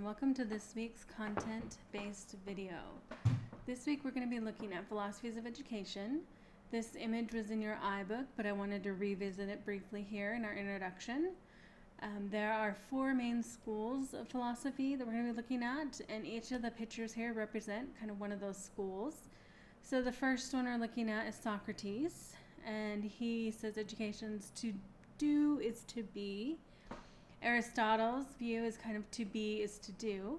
everyone, welcome to this week's content-based video. This week we're going to be looking at philosophies of education. This image was in your iBook, but I wanted to revisit it briefly here in our introduction. There are four main schools of philosophy that we're going to be looking at, and each of the pictures here represent kind of one of those schools. So the first one we're looking at is Socrates, and he says education's to do is to be. Aristotle's view is kind of to be is to do.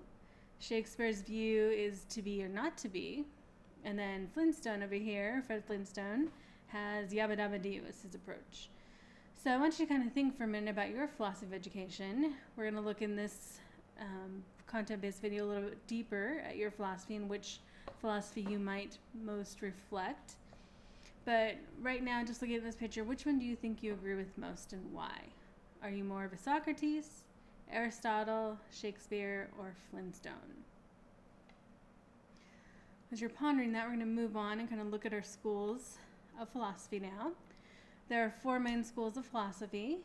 Shakespeare's view is to be or not to be. And then Flintstone over here, Fred Flintstone, has yabba dabba do as his approach. So I want you to kind of think for a minute about your philosophy of education. We're going to look in this content-based video a little bit deeper at your philosophy and which philosophy you might most reflect. But right now, just looking at this picture, which one do you think you agree with most and why? Are you more of a Socrates, Aristotle, Shakespeare, or Flintstone? As you're pondering that, we're going to move on and kind of look at our schools of philosophy now. There are four main schools of philosophy.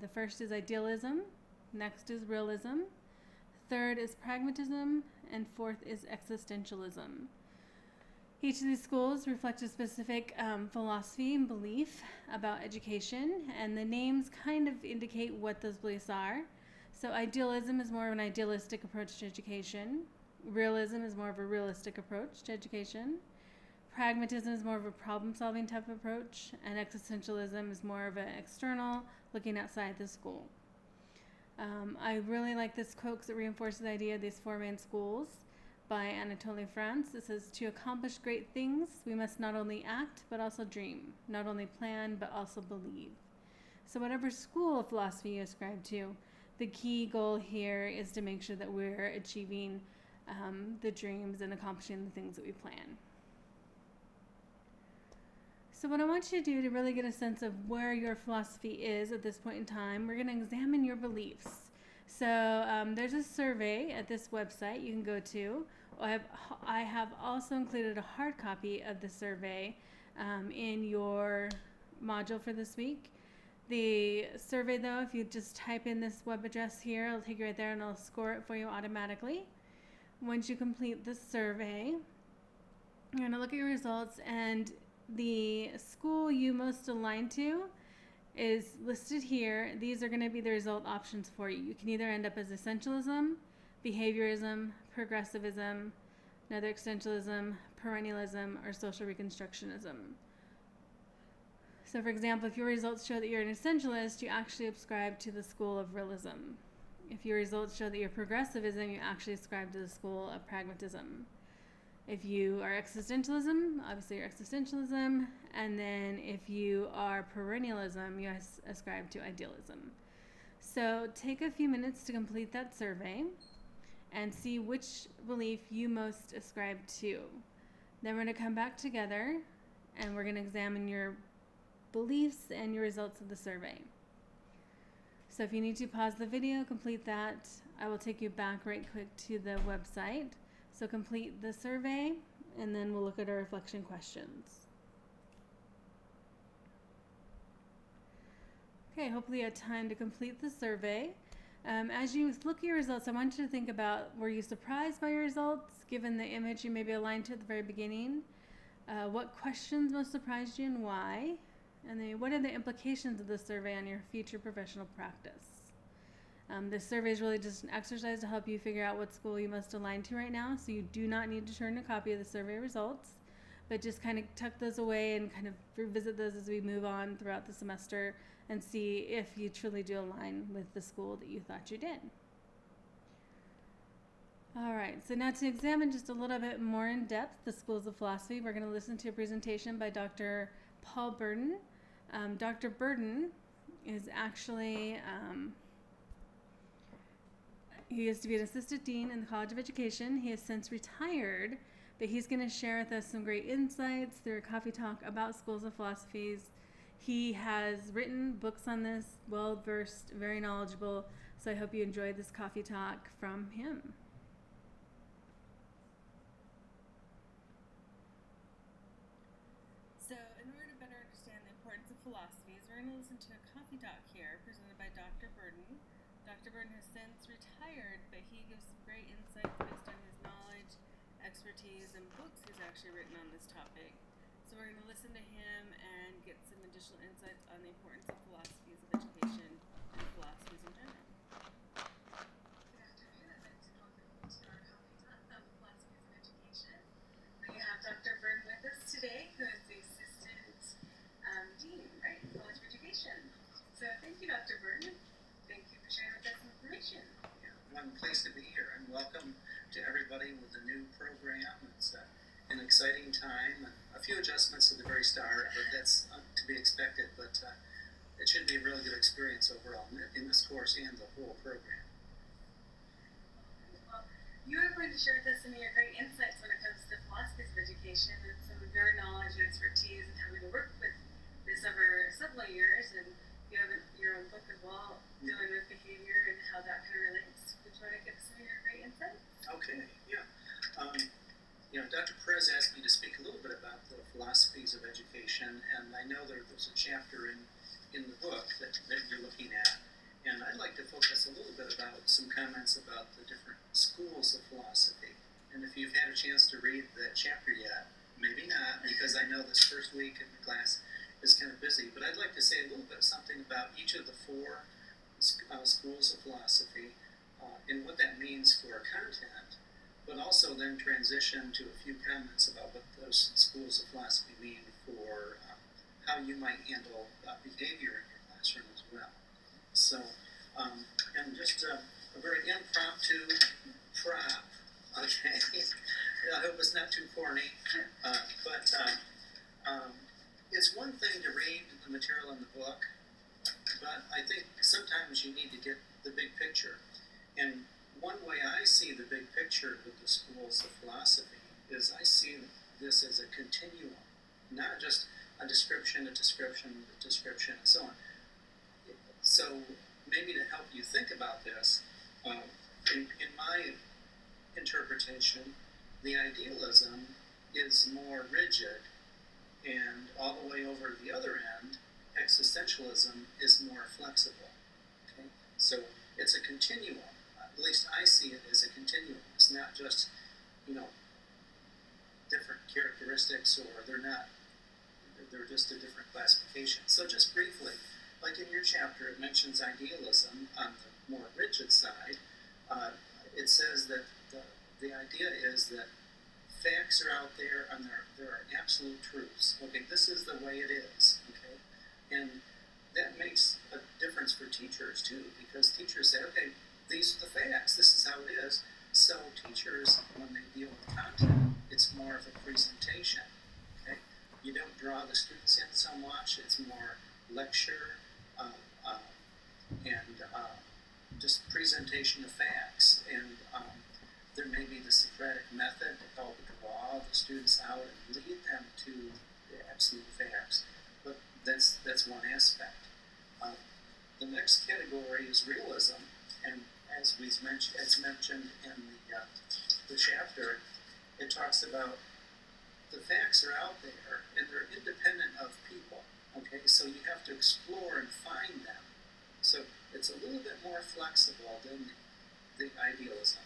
The first is idealism, next is realism, third is pragmatism, and fourth is existentialism. Each of these schools reflect a specific philosophy and belief about education, and the names kind of indicate what those beliefs are. So idealism is more of an idealistic approach to education. Realism is more of a realistic approach to education. Pragmatism is more of a problem-solving type of approach, and existentialism is more of an external, looking outside the school. I really like this quote because it reinforces the idea of these four main schools by Anatole France. It says, "To accomplish great things, we must not only act, but also dream. Not only plan, but also believe." So whatever school of philosophy you ascribe to, the key goal here is to make sure that we're achieving the dreams and accomplishing the things that we plan. So what I want you to do to really get a sense of where your philosophy is at this point in time, we're going to examine your beliefs. So there's a survey at this website you can go to. I have also included a hard copy of the survey in your module for this week. The survey, though, if you just type in this web address here, it'll take you right there and I'll score it for you automatically. Once you complete the survey, you're going to look at your results, and the school you most align to is listed here. These are going to be the result options for you. You can either end up as essentialism, behaviorism, progressivism, another existentialism, perennialism, or social reconstructionism. So for example, if your results show that you're an essentialist, you actually ascribe to the school of realism. If your results show that you're progressivism, you actually ascribe to the school of pragmatism. If you are existentialism, obviously you're existentialism. And then if you are perennialism, you ascribe to idealism. So take a few minutes to complete that survey and see which belief you most ascribe to. Then we're going to come back together and we're going to examine your beliefs and your results of the survey. So if you need to pause the video, complete that. I will take you back right quick to the website. So complete the survey, and then we'll look at our reflection questions. Okay, hopefully you had time to complete the survey. As you look at your results, I want you to think about, were you surprised by your results, given the image you may be aligned to at the very beginning? What questions most surprised you and why? And then what are the implications of the survey on your future professional practice? This survey is really just an exercise to help you figure out what school you must align to right now, so you do not need to turn a copy of the survey results, but just kind of tuck those away and kind of revisit those as we move on throughout the semester and see if you truly do align with the school that you thought you did. All right, so now to examine just a little bit more in depth the schools of philosophy, we're going to listen to a presentation by Dr. Paul Burden. Dr. Burden is actually, he used to be an assistant dean in the College of Education. He has since retired, but he's going to share with us some great insights through a coffee talk about schools of philosophies. He has written books on this, well-versed, very knowledgeable, so I hope you enjoyed this coffee talk from him. So in order to better understand the importance of philosophies, we're going to listen to a coffee talk here presented by Dr. Burden. Dr. Burton has since retired, but he gives some great insights based on his knowledge, expertise, and books he's actually written on this topic. So we're going to listen to him and get some additional insights on the importance of philosophies of education and philosophies in general. Good afternoon. I'd like to welcome you to our Coffee Talk of Philosophies of Education. We have Dr. Burton with us today, who is the Assistant Dean, right, in College of Education. So thank you, Dr. Burton. Thank you for sharing with us some information. Yeah, I'm pleased to be here, and welcome to everybody with the new program. It's an exciting time. A few adjustments at the very start, but that's to be expected. But it should be a really good experience overall in this course and the whole program. Well, you are going to share with us some of your great insights when it comes to philosophies of education and some of your knowledge and expertise and having worked with this over several years, and you have your own book as well dealing with behavior and how that kind of relates. Would you want to give us some of your great insights? Okay, yeah. Dr. Perez asked me to speak a little bit about the philosophies of education, and I know there's a chapter in the book that you're looking at, and I'd like to focus a little bit about some comments about the different schools of philosophy. And if you've had a chance to read that chapter yet, maybe not, because I know this first week in the class is kind of busy, but I'd like to say a little bit something about each of the four schools of philosophy and what that means for content, but also then transition to a few comments about what those schools of philosophy mean for how you might handle behavior in your classroom as well. So, and just a very impromptu prop, okay? I hope it's not too corny, but it's one thing to read the material in the book, but I think sometimes you need to get the big picture. And one way I see the big picture with the schools of philosophy is I see this as a continuum, not just a description, a description, a description, and so on. So maybe to help you think about this, in my interpretation, the idealism is more rigid, and all the way over to the other end, existentialism is more flexible. Okay? So it's a continuum. At least I see it as a continuum. It's not just, different characteristics, or they're just a different classification. So just briefly, like in your chapter, it mentions idealism on the more rigid side. It says that the idea is that facts are out there and there are absolute truths. Okay, this is the way it is. Okay, and that makes a difference for teachers too, because teachers say, okay, these are the facts, this is how it is. So teachers, when they deal with content, it's more of a presentation. Okay, you don't draw the students in so much. It's more lecture and just presentation of facts. And there may be the Socratic method to help draw the students out and lead them to the absolute facts. But that's one aspect. The next category is realism, and as it's mentioned in the chapter, it talks about the facts are out there and they're independent of people. Okay, so you have to explore and find them. So it's a little bit more flexible than the idealism.